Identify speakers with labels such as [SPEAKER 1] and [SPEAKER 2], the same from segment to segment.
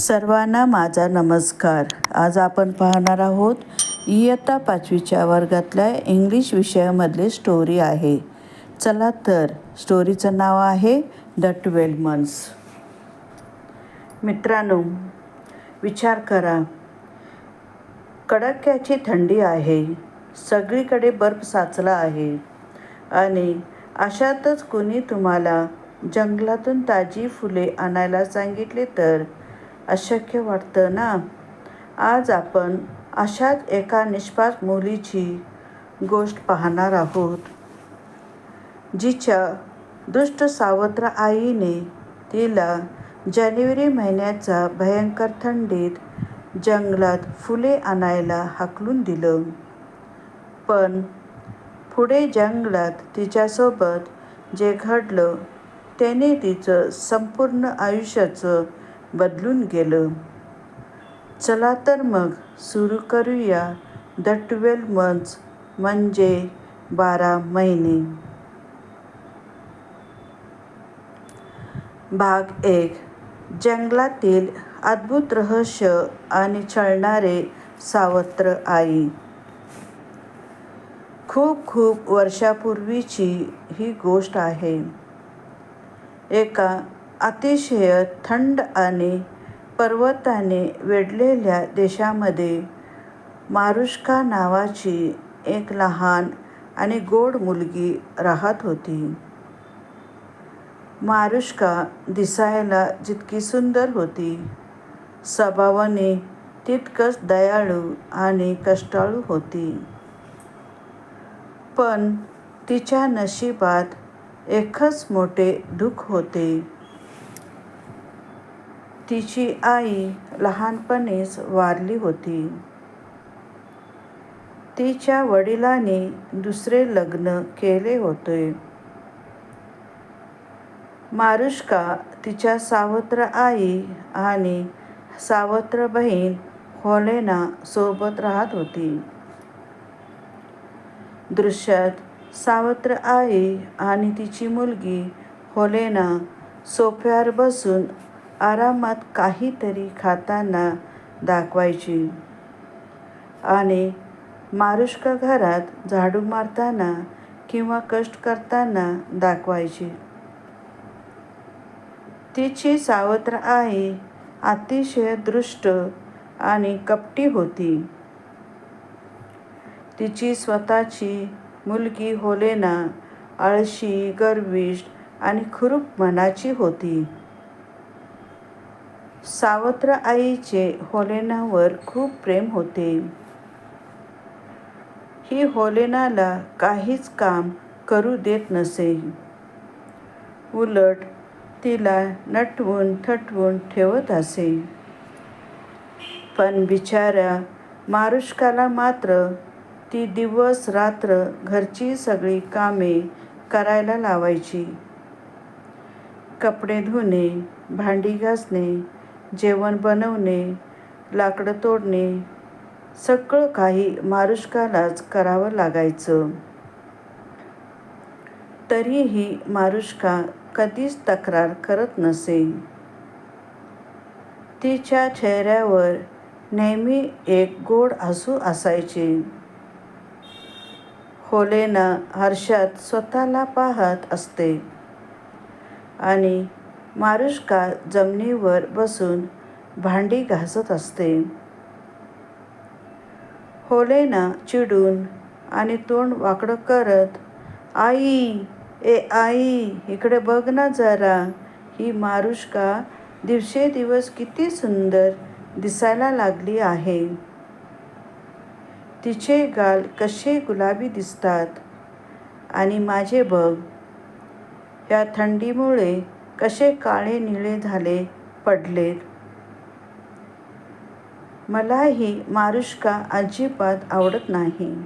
[SPEAKER 1] सर्वांना माझा नमस्कार. आज आपण पाहणार आहोत इयत्ता 5वीच्या वर्गातल्या इंग्लिश विषयामधली स्टोरी आहे. चला तर स्टोरीचं नाव आहे द 12 मंथ्स. मित्रांनो, विचार करा, कडाक्याची थंडी आहे, सगळीकडे बर्फ साचला आहे आणि अशातच कुणी तुम्हाला जंगलातून ताजी फुले आणायला सांगितले तर अशक्य वाटतं ना. आज आपण अशाच एका निष्पाप मुलीची गोष्ट पाहणार आहोत, जिच्या दुष्ट सावत्र आईने तिला जानेवारी महिन्याच्या भयंकर थंडीत जंगलात फुले आणायला हाकलून दिलं. पण पुढे जंगलात तिच्यासोबत जे घडलं त्याने तिचं संपूर्ण आयुष्याचं बदलून गेलं. चला तर मग सुरू करूया द 12 मंथ्स म्हणजे 12 महिने. भाग 1. जंगलातील अद्भुत रहस्य आणि छळणारे सावत्र आई. खूप खूप वर्षापूर्वीची ही गोष्ट आहे. एका अतिशय थंड आणि पर्वताने वेढलेल्या देशामध्ये मारुष्का नावाची एक लहान आणि गोड मुलगी राहत होती. मारुष्का दिसायला जितकी सुंदर होती, स्वभावाने तितकंच दयाळू आणि कष्टाळू होती. पण तिच्या नशिबात एकच मोठे दुःख होते. तिची आई लहानपणीच वारली होती. तिच्या वडिलांनी दुसरे लग्न केले होते. मारुष्का तिच्या सावत्र आई आणि सावत्र बहीण हेलेना सोबत राहत होती. दृश्यात सावत्र आई आणि तिची मुलगी हेलेना सोफ्यावर बसून आरामात काहीतरी खाताना दाखवायची आणि मारुष्का घरात झाडू मारताना किंवा कष्ट करताना दाखवायची. तिची सावत्र आई अतिशय दुष्ट आणि कपटी होती. तिची स्वतःची मुलगी हेलेना आळशी, गर्विष्ठ आणि कुरूप मनाची होती. सावत्र आईचे हेलेनावर खूप प्रेम होते. ही हेलेनाला काहीच काम करू देत नसे. उलट तिला नटवून थटवून ठेवत असे. पण बिचाऱ्या मारुष्काला मात्र ती दिवस रात्र घरची सगळी कामे करायला लावायची. कपडे धुणे, भांडी घासणे, जेवण बनवणे, लाकडं तोडणे, सगळं काही मारुष्कालाच करावं लागायचं. तरीही मारुष्का कधीच तक्रार करत नसे. तिच्या चेहऱ्यावर नेहमी एक गोड हसू असायचे. हेलेना हर्षात स्वतःला पाहत असते आणि मारुष्का जमिनीवर बसून भांडी घासत असते. हेलेना चिडून आणि तोंड वाकडं करत, "आई, आई, इकडे बघ ना जरा, ही मारुष्का दिवसेदिवस किती सुंदर दिसायला लागली आहे. तिचे गाल कसे गुलाबी दिसतात आणि माझे बघ, या थंडीमुळे कसे काळे निळे झाले पडलेत. मला ही मारुष्का अजिबात आवडत नाही.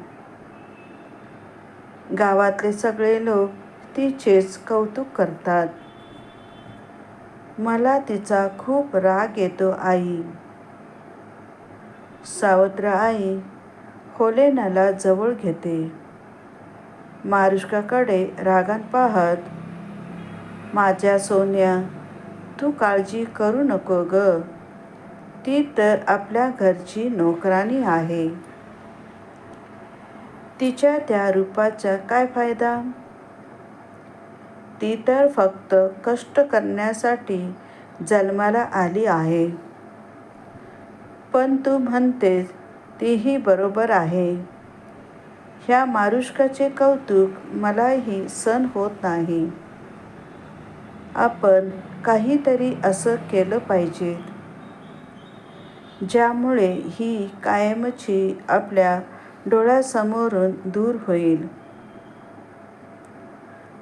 [SPEAKER 1] गावातले सगळे लोक तिचेच कौतुक करतात. मला तिचा खूप राग येतो आई." सावत्र आई हेलेनाला जवळ घेते. मारुष्काकडे रागाने पाहत, "माझ्या सोन्या, तू काळजी करू नको ग. ती तर आपल्या घरची नोकराणी आहे. तिच्या त्या रूपाचा काय फायदा? ती तर फक्त कष्ट करण्यासाठी जन्माला आली आहे. पण तू म्हणतेस तीही बरोबर आहे. ह्या मारुष्काचे कौतुक मलाही सहन होत नाही. आपण काहीतरी असं केलं पाहिजे ज्यामुळे ही कायमची आपल्या डोळ्यासमोरून दूर होईल.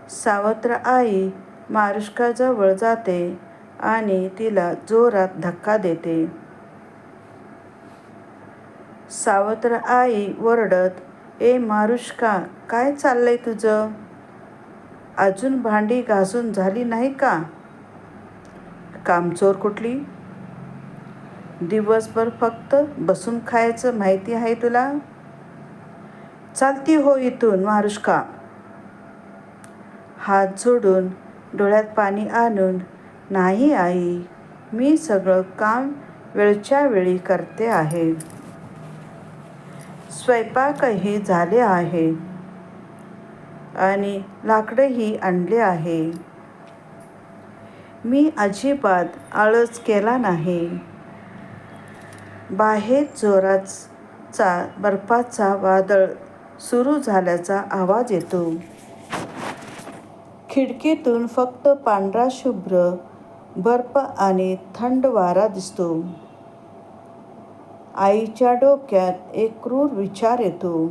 [SPEAKER 1] सावत्र आई मारुष्काजवळ जाते आणि तिला जोरात धक्का देते. सावत्र आई ओरडत, ए मारुष्का, काय चाललंय तुझं? अजून भांडी घासून झाली नाही का? कामचोर कुठली. दिवसभर फक्त बसून खायचं माहिती आहे तुला? चालती हो इथून मारुष्का. हात जोडून डोळ्यात पाणी आणून, नाही आई, मी सगळं काम वेळच्या वेळी करते आहे. स्वयंपाकही झाले आहे आणि लाकडंही आणले आहे. मी अजिबात आळस केला नाही. बाहेर जोराचा बर्फाचा वादळ सुरू झाल्याचा आवाज येतो. खिडकीतून फक्त पांढरा शुभ्र बर्फ आणि थंड वारा दिसतो. आईच्या डोक्यात एक क्रूर विचार येतो.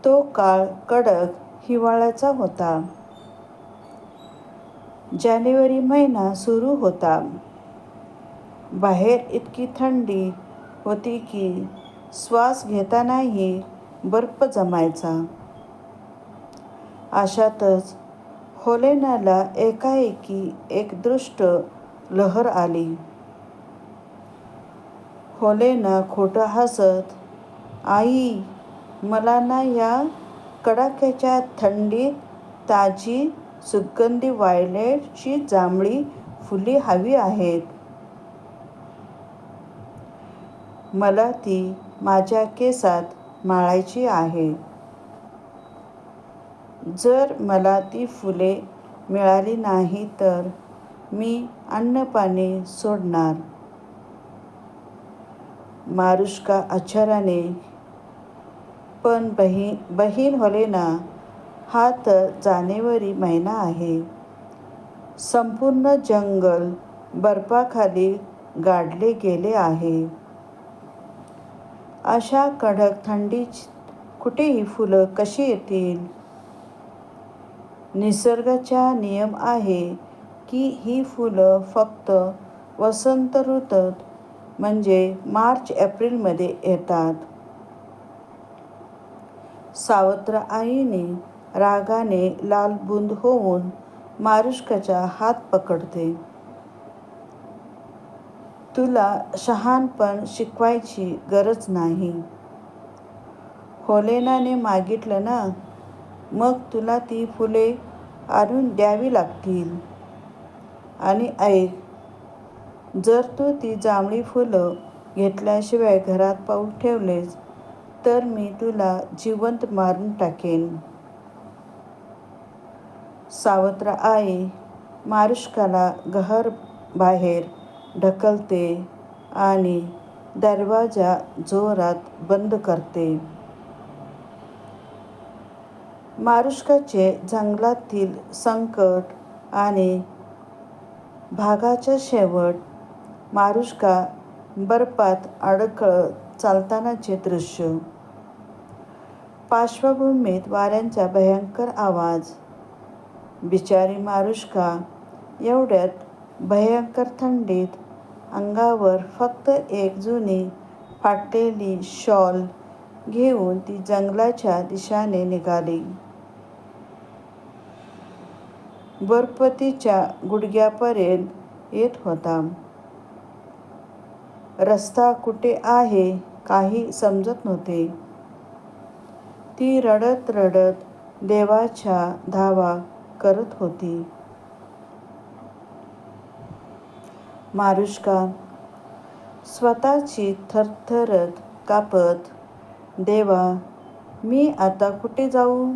[SPEAKER 1] तो काळ कडक हिवाळ्याचा होता. जानेवारी महिना सुरू होता. बाहेर इतकी थंडी होती की श्वास घेतानाही बर्फ जमायचा. अशातच हेलेनाला एकाएकी एक दृष्ट लहर आली. हेलेना खोटं हसत, आई, मला ना या कडाक्याच्या थंडीत ताजी सुगंधी व्हायलेटची जांभळी फुले हवी आहेत. मला ती माझ्या केसात माळायची आहे. जर मला ती फुले मिळाली नाही तर मी अन्नपाणी सोडणार. मारुष्का आश्चर्याने, पण बहीण हेलेना, हा तर जानेवारी महिना आहे. संपूर्ण जंगल बर्फाखाली गाडले गेले आहे. अशा कडक थंडीत कुठे ही फुलं कशी येतील? निसर्गाचा नियम आहे की ही फुलं फक्त वसंत ऋतूत म्हणजे मार्च एप्रिलमध्ये येतात. सावत्र आईने रागाने लालबुंद होऊन मारुष्काचा हात पकडते. तुला शहाणपण शिकवायची गरज नाही. हेलेनाने मागितलं ना, मग तुला ती फुले आणून द्यावी लागतील. आणि ऐक, जर तू ती जांभळी फुलं घेतल्याशिवाय घरात पाऊल ठेवलेस तर मी तुला जिवंत मारून टाकेन. सावत्र आई मारुष्काला घराबाहेर ढकलते आणि दरवाजा जोरात बंद करते. मारुष्काचे जंगलातील संकट आणि भागाचा शेवट. मारुष्का बर्फात अडखळत चालतानाचे दृश्य. पार्श्वभूमीत वाऱ्याचा भयंकर आवाज. बिचारी मारुष्का एवढ्यात भयंकर थंडीत अंगावर फक्त एक जुनी फाटलेली शॉल घेऊन ती जंगलाच्या दिशेने निघाली. बर्फ तिच्या गुडघ्यापर्यंत येत होता. रस्ता कुठे आहे काही समजत नव्हते. ती रडत रडत देवाच्या धावा करत होती. मारुष्का स्वतःची थरथरत कापत, देवा, मी आता कुठे जाऊ?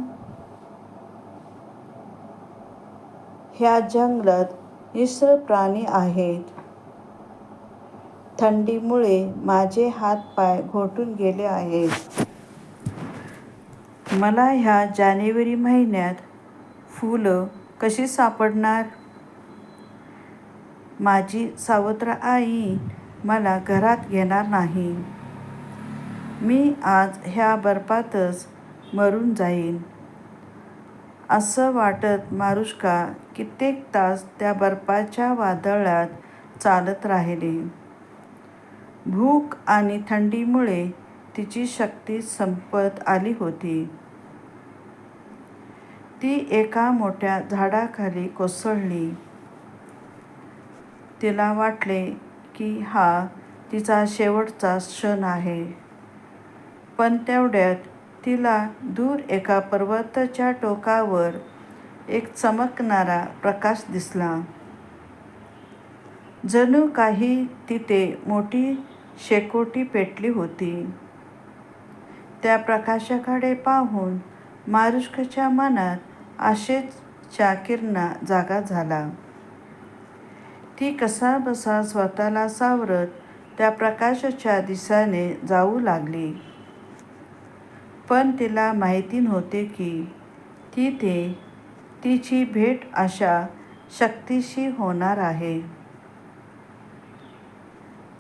[SPEAKER 1] ह्या जंगलात हिंस्र प्राणी आहेत. थंडीमुळे माझे हात-पाय घोटून गेले आहेत. मला ह्या जानेवारी महिन्यात फुलं कशी सापडणार? माझी सावत्र आई मला घरात घेणार नाही. मी आज ह्या बर्फातच मरून जाईन. असं वाटत मारुष्का कित्येक तास त्या बर्फाच्या वादळात चालत राहिली. भूक आणि थंडीमुळे तिची शक्ती संपत आली होती. ती एका मोठ्या झाडाखाली कोसळली. तिला वाटले की हा तिचा शेवटचा क्षण आहे. पण तेवढ्यात तिला दूर एका पर्वताच्या टोकावर एक चमकणारा प्रकाश दिसला. जणू काही तिथे मोठी शेकोटी पेटली होती. त्या प्रकाशाकडे पाहून मारुष्काच्या मनात आशेचा किरणा जागा झाला. ती कसाबसा स्वतःला सावरत त्या प्रकाशाच्या दिशेने जाऊ लागली. पण तिला माहिती नव्हते की तिथे तिची भेट अशा शक्तीशी होणार आहे,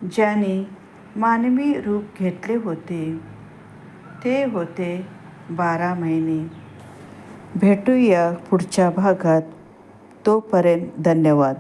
[SPEAKER 1] ज्याने मानवी रूप घेतले होते. ते होते 12 महिने. भेटूया पुढच्या भागात. तोपर्यंत धन्यवाद.